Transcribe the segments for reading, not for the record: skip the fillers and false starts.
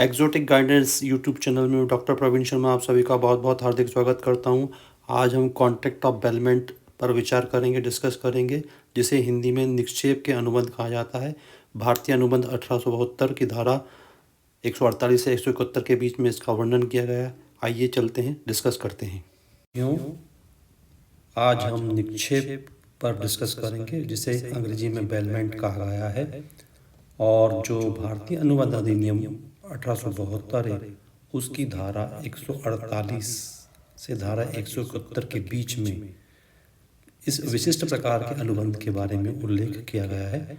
Exotic guidance YouTube channel में doctor Praveen Sharma आप सभी का बहुत बहुत हार्दिक स्वागत करता हूं। आज हम कॉन्ट्रैक्ट ऑफ बेलमेंट पर विचार करेंगे, डिस्कस करेंगे, जिसे हिंदी में निक्षेप के अनुबंध कहा जाता है। भारतीय अनुबंध 1872 की धारा 148 से 171 के बीच में इसका वर्णन किया गया है। आइए चलते हैं, डिस्कस करते हैं। क्यों आज हम निक्षेप पर डिस्कस करेंगे, जिसे अंग्रेजी में बेलमेंट कहा गया है। और जो भारतीय अनुबंध अधिनियम 1872 है, उसकी धारा 148 से धारा 171 के बीच में इस विशिष्ट प्रकार के अनुबंध के बारे में उल्लेख किया गया है।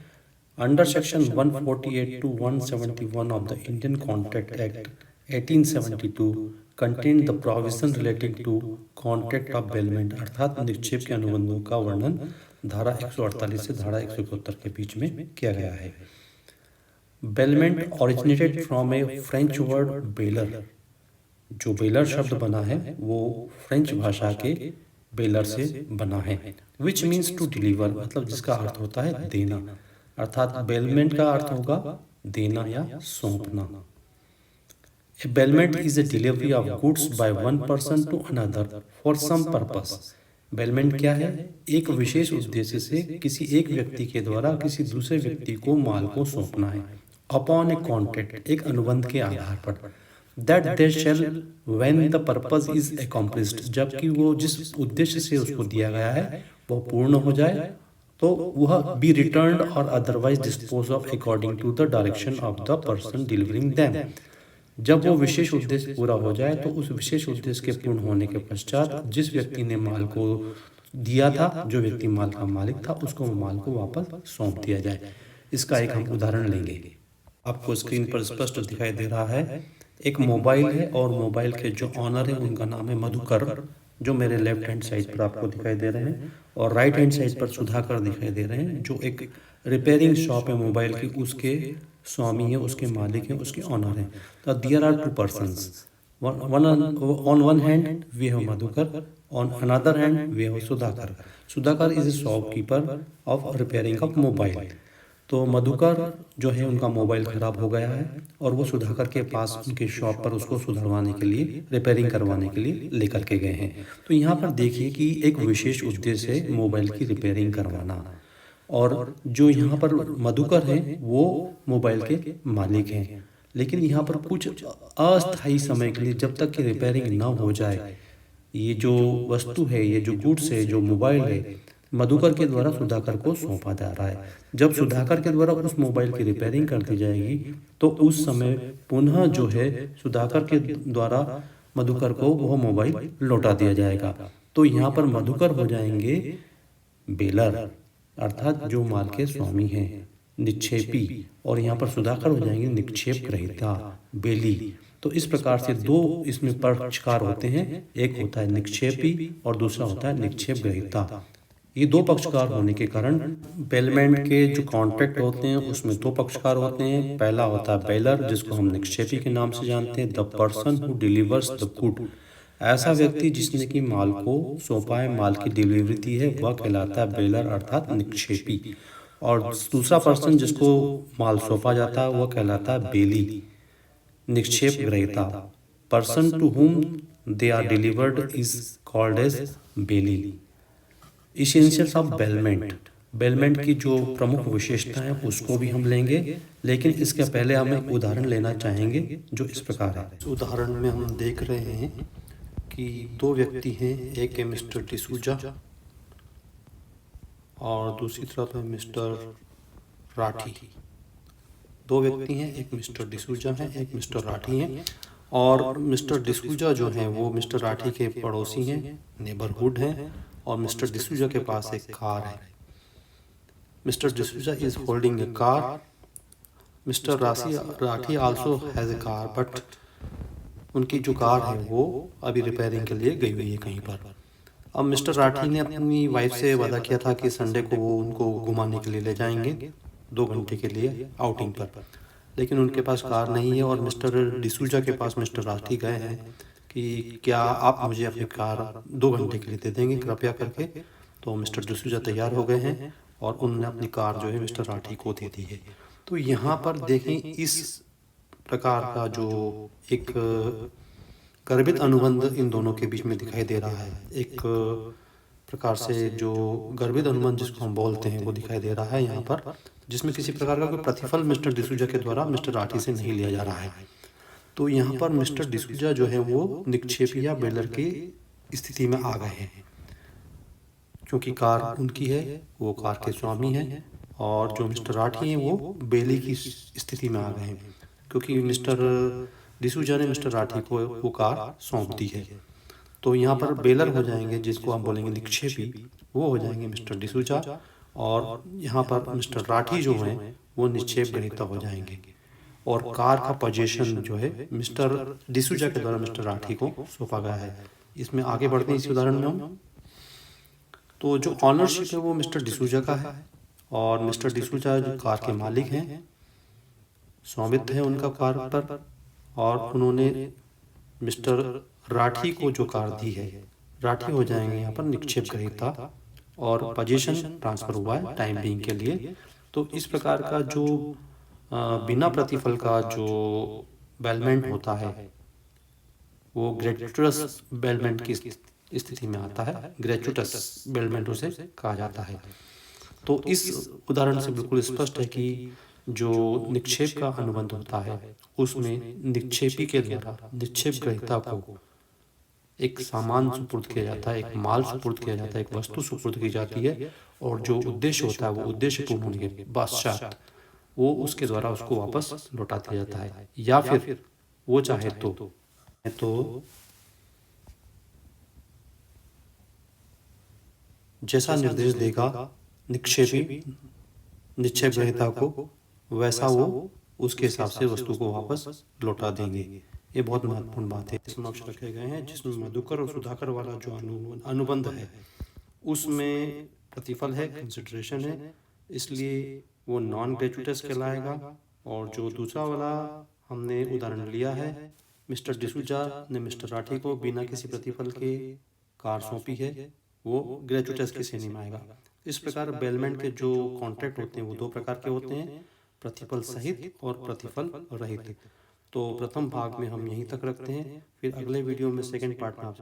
Under section 148 to 171 of the Indian contract act 1872 contain the provision relating to contract of bailment, अर्थात निक्षेप के अनुबंधों का वर्णन धारा 148 से धारा 171 के बीच में किया गया है। Bailment originated from A French word baler. जो बेलर शब्द बना है वो फ्रेंच भाषा के बेलर से बना है। विच मीन्स टू डिलीवर, मतलब जिसका अर्थ होता है देना, अर्थात बेलमेंट का अर्थ होगा देना या सौंपना। A bailment is a delivery of goods by one person to another for some purpose. Bailment क्या है? एक विशेष उद्देश्य से किसी एक व्यक्ति के द्वारा किसी दूसरे व्यक्ति को माल को सौंपना है। अपॉन ए कॉन्ट्रैक्ट, एक अनुबंध के आधार पर। That they shall when the purpose is accomplished, जबकि वो जिस उद्देश्य से उसको दिया गया है वह पूर्ण हो जाए तो वह बी रिटर्न्ड और otherwise dispose of according to the direction of the person delivering them. जब वो विशेष उद्देश्य पूरा हो जाए तो उस विशेष उद्देश्य के पूर्ण होने के पश्चात जिस व्यक्ति ने माल को दिया था, जो व्यक्ति माल का मालिक था, उसको माल को वापस सौंप दिया जाए। इसका एक हम उदाहरण लेंगे। आपको स्क्रीन पर स्पष्ट दिखाई दे रहा है, एक मोबाइल है और मोबाइल के जो ऑनर है उनका नाम है मधुकर, जो मेरे लेफ्ट हैंड साइड पर आपको दिखाई दे रहे हैं, और राइट हैंड साइड पर सुधाकर दिखाई दे रहे हैं, जो एक रिपेयरिंग शॉप है मोबाइल की, उसके स्वामी है, उसके मालिक है, उसके ऑनर है। तो there are two persons, on one hand we have Madhukar, on another hand we have Sudhakar. Sudhakar is a shopkeeper of repairing of mobile. तो मधुकर जो है उनका मोबाइल ख़राब हो गया है और वो सुधाकर के पास उनके शॉप पर उसको सुधरवाने के लिए, रिपेयरिंग करवाने के लिए लेकर के गए हैं। तो यहाँ पर देखिए कि एक विशेष उद्देश्य है मोबाइल की रिपेयरिंग करवाना, और जो यहाँ पर मधुकर हैं वो मोबाइल के मालिक हैं। लेकिन यहाँ पर कुछ अस्थायी समय के लिए, जब तक कि रिपेयरिंग ना हो जाए, ये जो वस्तु है, ये जो गुड्स है, जो मोबाइल है, मधुकर के द्वारा सुधाकर को सौंपा जा रहा है। जब सुधाकर के द्वारा उस मोबाइल की रिपेयरिंग कर दी जाएगी तो उस समय पुनः जो है सुधाकर के द्वारा मधुकर को वह मोबाइल लौटा दिया जाएगा। तो यहाँ पर मधुकर हो जाएंगे बेलर, अर्थात जो माल के स्वामी हैं, निक्षेपी, और यहाँ पर सुधाकर हो जाएंगे निक्षेप ग्रहीता, बेली। तो इस प्रकार से दो इसमें पक्षकार होते हैं, एक होता है निक्षेपी और दूसरा होता है निक्षेप ग्रहीता। ये दो पक्षकार होने के कारण बेलमेंट के जो कॉन्ट्रैक्ट होते हैं उसमें दो पक्षकार होते हैं। पहला होता है बेलर, जिसको हम निक्षेपी के नाम से जानते हैं, the person who delivers the good. ऐसा व्यक्ति जिसने कि माल को सौंपा है, माल की डिलीवरी दी है, वह कहलाता है बेलर अर्थात निक्षेपी। और दूसरा पर्सन जिसको माल सौंपा जाता है वह कहलाता है बेली, निक्षेप ग्रहीता। Person to whom they are delivered is called as bailee. Essentials of bailment, bailment की जो प्रमुख विशेषताएं हैं उसको भी हम लेंगे, लेकिन इसके पहले हम एक उदाहरण लेना चाहेंगे जो इस प्रकार है। इस उदाहरण में हम देख रहे हैं कि दो व्यक्ति हैं, एक है मिस्टर डिसूजा और दूसरी तरफ है मिस्टर राठी। दो व्यक्ति हैं, एक मिस्टर डिसूजा है, एक मिस्टर राठी है। और मिस्टर डिसूजा जो हैं वो मिस्टर राठी के पड़ोसी हैं, नेबरहुड हैं, और मिस्टर डिसूजा के पास एक कार है। Mister D'Souza is holding A car, mister Rathi also has a car, but उनकी जो कार है वो अभी रिपेयरिंग के लिए गई हुई है कहीं पर। अब मिस्टर राठी ने अपनी वाइफ से वादा किया था कि संडे को वो उनको घुमाने के लिए ले जाएंगे 2 घंटे के लिए आउटिंग पर, लेकिन उनके पास कार नहीं है। और मिस्टर डिसूजा के पास मिस्टर राठी गए हैं कि क्या आप मुझे अपनी कार 2 घंटे के लिए दे देंगे कृपया करके। तो मिस्टर डिसूजा तैयार हो गए हैं और उन्होंने अपनी कार जो है मिस्टर राठी को दे दी है। तो यहाँ पर देखें, इस प्रकार का जो एक गर्भित अनुबंध इन दोनों के बीच में दिखाई दे रहा है। एक प्रकार से जो गर्भित अनुबंध जिसको हम बोलते हैं वो दिखाई दे रहा है यहाँ पर, जिसमें किसी प्रकार का कोई प्रतिफल मिस्टर डिसूजा के द्वारा मिस्टर राठी से नहीं लिया जा रहा है। तो यहाँ पर मिस्टर डिसूजा जो है वो निक्षेपी या बेलर की स्थिति में आ गए हैं, क्योंकि कार उनकी है, वो कार के स्वामी हैं, और जो मिस्टर राठी हैं वो बेली की स्थिति में आ गए हैं, क्योंकि मिस्टर डिसूजा ने मिस्टर राठी को वो कार सौंप दी है। तो यहाँ पर बेलर हो जाएंगे, जिसको हम बोलेंगे निक्षेपी, वो हो जाएंगे मिस्टर डिसूजा, और यहाँ पर मिस्टर राठी जो हैं वो निक्षेप ग्रहीता हो जाएंगे, और कार का पोजीशन जो है मिस्टर डिसूजा के द्वारा मिस्टर राठी को सौंपा गया है। इसमें आगे बढ़ते हैं इस उदाहरण में हम। तो जो ऑनरशिप है वो मिस्टर डिसूजा का है, और मिस्टर डिसूजा जो कार के मालिक हैं, स्वामित्व है उनका कार पर, और उन्होंने मिस्टर राठी को जो कार दी है, राठी हो जाएंगे यहाँ पर निक्षेप ग्रहीता, और पोजीशन ट्रांसफर हुआ है टाइम बीइंग के लिए। तो इस प्रकार का जो बिना प्रतिफल का जो बेलमेंट होता है वो ग्रेचुटस बेलमेंट की स्थिति में आता है। ग्रेचुटस बेलमेंट उसे कहा जाता है। तो इस उदाहरण से बिल्कुल स्पष्ट है कि जो निक्षेप का अनुबंध होता है उसमें निक्षेपी के द्वारा निक्षेप ग्रहीता को एक सामान सुपुर्द किया जाता है, एक माल सुपुर्द किया जाता है, एक वस्तु सुपुर्द की जाती है, और जो उद्देश्य होता है वो उद्देश्य पूर्ण होने के पश्चात वो उसके द्वारा उसको वापस लौटा दिया जाता है, या फिर वो चाहे तो जैसा निर्देश देगा निक्षेपी निक्षेप ग्रहीता को, वैसा वो उसके हिसाब से वस्तु को वापस लौटा देंगे। ये बहुत महत्वपूर्ण बात है। समक्ष रखे गए हैं, जिसमें मधुकर और सुधाकर वाला जो अनुबंध है उसमें प्रतिफल है, कंसिडरेशन है, इसलिए वो नॉन ग्रेचुटस कहलाएगा। और जो दूसरा वाला हमने उदाहरण लिया है, मिस्टर डिसूजा ने मिस्टर राठी को बिना किसी प्रतिफल के कार सौंपी है, वो ग्रेचुटस की श्रेणी में आएगा। इस प्रकार बेलमेंट के जो कॉन्ट्रैक्ट होते हैं वो दो प्रकार के होते हैं, प्रतिफल सहित और प्रतिफल रहित। तो प्रथम भाग में हम यहीं तक रखते हैं, फिर अगले वीडियो में सेकंड पार्ट में